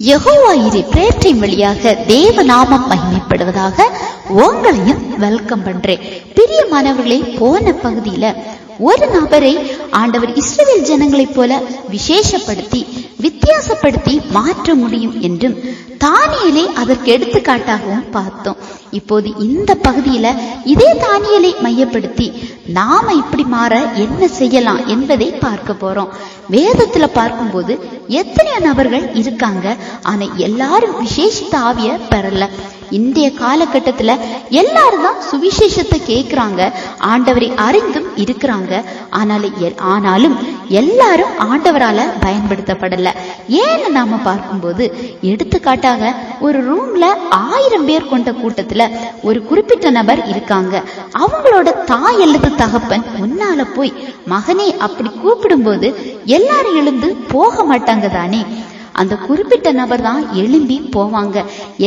யெகோவா ஈரே prayer time வழியாக தேவ நாமம் மகிமைப்படுவதாக உங்களையும் வெல்கம் பண்றேன். பிரியமானவர்களே, போன பகுதியில ஒரு நபரை ஆண்டவர் இஸ்ரவேல் ஜனங்களைப் போல விசேஷப்படுத்தி வித்தியாசப்படுத்தி மாற்ற முடியும் என்றும் தானியேலை அதற்கு எடுத்துக்காட்டாகவும் பார்த்தோம். இப்போது இந்த பகுதியில இதே தானியேலை மையப்படுத்தி நாம இப்படி மாற என்ன செய்யலாம் என்பதை பார்க்க போறோம். வேதத்துல பார்க்கும்போது எத்தனையோ நபர்கள் இருக்காங்க, ஆனா எல்லாரும் விசேஷித்த ஆவிய பெறல. இன்றைய காலகட்டத்துல எல்லாரும் தான் சுவிசேஷத்தை கேட்கிறாங்க, ஆண்டவரை அறிந்தும் இருக்கிறாங்க. ஆனாலும் எல்லாரும் ஆண்டவரால பயன்படுத்தப்படல. ஏன்னு நாம பார்க்கும்போது, எடுத்துக்காட்டாக ஒரு ரூம்ல 1000 பேர் கொண்ட கூட்டத்துல ஒரு குறிப்பிட்ட நபர் இருக்காங்க. அவங்களோட தாய் அல்லது தகப்பன் முன்னால போய் மகனே அப்படி கூப்பிடும்போது எல்லாரும் எழுந்து போக மாட்டாங்க தானே. அந்த குறிப்பிட்ட நபர் தான் எழும்பி போவாங்க.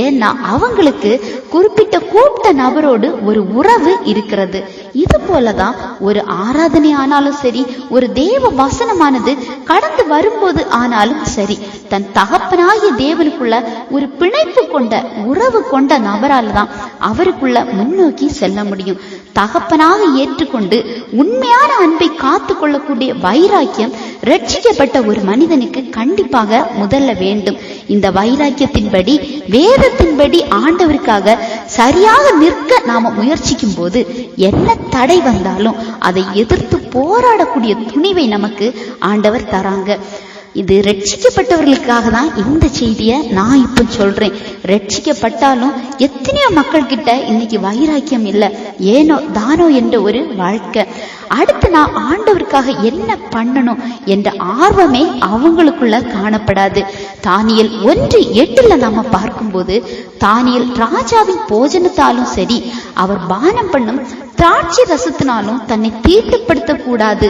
ஏன்னா அவங்களுக்கு கூப்பிட்ட நபரோடு ஒரு உறவு இருக்கிறது. இது போலதான் ஒரு ஆராதனை ஆனாலும் சரி, ஒரு தேவ வசனமானது கடந்து வரும்போது ஆனாலும் சரி, தன் தகப்பனாகிய தேவனுக்குள்ள ஒரு பிணைப்பு கொண்ட உறவு கொண்ட நபரால் தான் அவருக்குள்ள முன்னோக்கி செல்ல முடியும். தகப்பனாக ஏற்றுக்கொண்டு உண்மையான அன்பை காத்து கொள்ளக்கூடிய வைராக்கியம் ரட்சிக்கப்பட்ட ஒரு மனிதனுக்கு கண்டிப்பாக முதல்ல வேண்டும். இந்த வைராக்கியத்தின்படி, வேதத்தின்படி ஆண்டவருக்காக சரியாக நிற்க நாம முயற்சிக்கும் போது என்ன தடை வந்தாலும் அதை எதிர்த்து போராடக்கூடிய துணிவை நமக்கு ஆண்டவர் தராங்க. இது ரட்சிக்கப்பட்டவர்களுக்காக தான் இந்த செய்திய நான் இப்ப சொல்றேன். ரட்சிக்கப்பட்டாலும் எத்தனையோ மக்கள் கிட்ட இன்னைக்கு வைராக்கியம் இல்லை, ஏனோ தானோ என்ற ஒரு வாழ்க்கை. அடுத்து நான் ஆண்டவருக்காக என்ன பண்ணணும் என்ற ஆர்வமே அவங்களுக்குள்ள காணப்படாது. தானியேல் 1:8 நாம பார்க்கும்போது, தானியேல் ராஜாவின் போஜனத்தாலும் சரி, அவர் பானம் பண்ணும் திராட்சை ரசத்தினாலும் தன்னை தீட்டுப்படுத்த கூடாது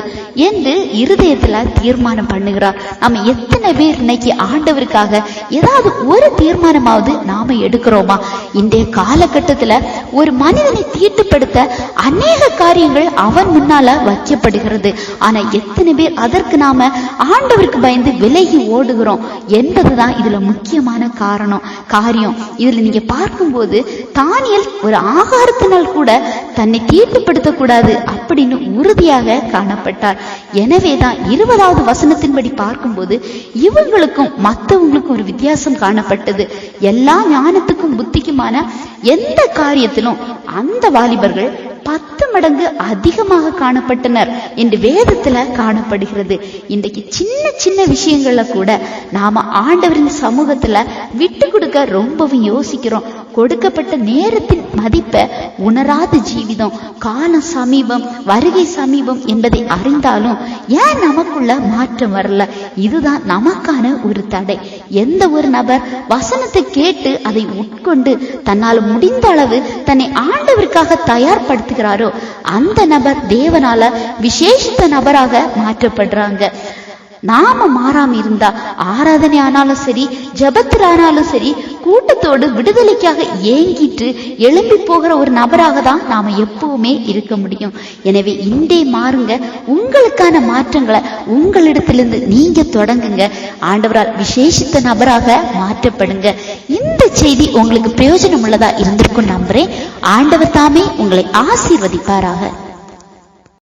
என்று இருதயத்துல தீர்மானம் பண்ணுகிறார். நம்ம எத்தனை பேர் இன்னைக்கு ஆண்டவருக்காக ஏதாவது ஒரு தீர்மானமாவது நாம எடுக்கிறோமா? இன்றைய காலகட்டத்துல ஒரு மனிதனை தீட்டுப்படுத்த அநேக காரியங்கள் அவன் முன்னால வைக்கப்படுகிறது. ஆனா எத்தனை பேர் அதற்கு நாம ஆண்டவருக்கு பயந்து விலகி ஓடுகிறோம் என்பதுதான் இதுல முக்கியமான காரியம். இதுல நீங்க பார்க்கும்போது, தானியேல் ஒரு ஆகாரத்தினால் கூட தன்னை தீட்டுப்படுத்த கூடாது அப்படின்னு உறுதியாக காணப்பட்டார். எனவேதான் 20வது வசனத்தின்படி பார்க்கும்போது இவங்களுக்கும் மற்றவங்களுக்கும் ஒரு வித்தியாசம் காணப்பட்டது. எல்லா ஞானத்துக்கும் புத்திக்குமான எந்த காரியத்திலும் அந்த வாலிபர்கள் 10 மடங்கு அதிகமாக காணப்பட்டனர் என்று வேதத்துல காணப்படுகிறது. இன்றைக்கு சின்ன சின்ன விஷயங்கள்ல கூட நாம ஆண்டவரின் சமூகத்துல விட்டு கொடுக்க ரொம்பவும் யோசிக்கிறோம். கொடுக்கப்பட்ட நேரத்தின் மதிப்பை உணராத ஜீவிதம், காலம் சமீபம், வருகை சமீபம் என்பதை அறிந்தாலும் ஏன் நமக்குள்ள மாற்றம் வரல? இதுதான் நமக்கான ஒரு தடை. எந்த ஒரு நபர் வசனத்தை கேட்டு அதை உட்கொண்டு தன்னால் முடிந்த அளவு தன்னை ஆண்டவருக்காக தயார்படுத்துகிறாரோ அந்த நபர் தேவனால விசேஷித்த நபராக மாற்றப்படுறாங்க. நாம மாறாம இருந்தா, ஆராதனை ஆனாலும் சரி, ஜபத்தில் ஆனாலும் சரி, கூட்டத்தோடு விடுதலைக்காக ஏங்கிட்டு எழும்பி போகிற ஒரு நபராக தான் நாம எப்பவுமே இருக்க முடியும். எனவே இன்றே மாறுங்க. உங்களுக்கான மாற்றங்களை உங்களிடத்திலிருந்து நீங்க தொடங்குங்க. ஆண்டவரால் விசேஷித்த நபராக மாற்றப்படுங்க. இந்த செய்தி உங்களுக்கு பிரயோஜனம் உள்ளதா இருந்திருக்கும் நம்புறேன். ஆண்டவர் தாமே உங்களை ஆசீர்வதிப்பாராக.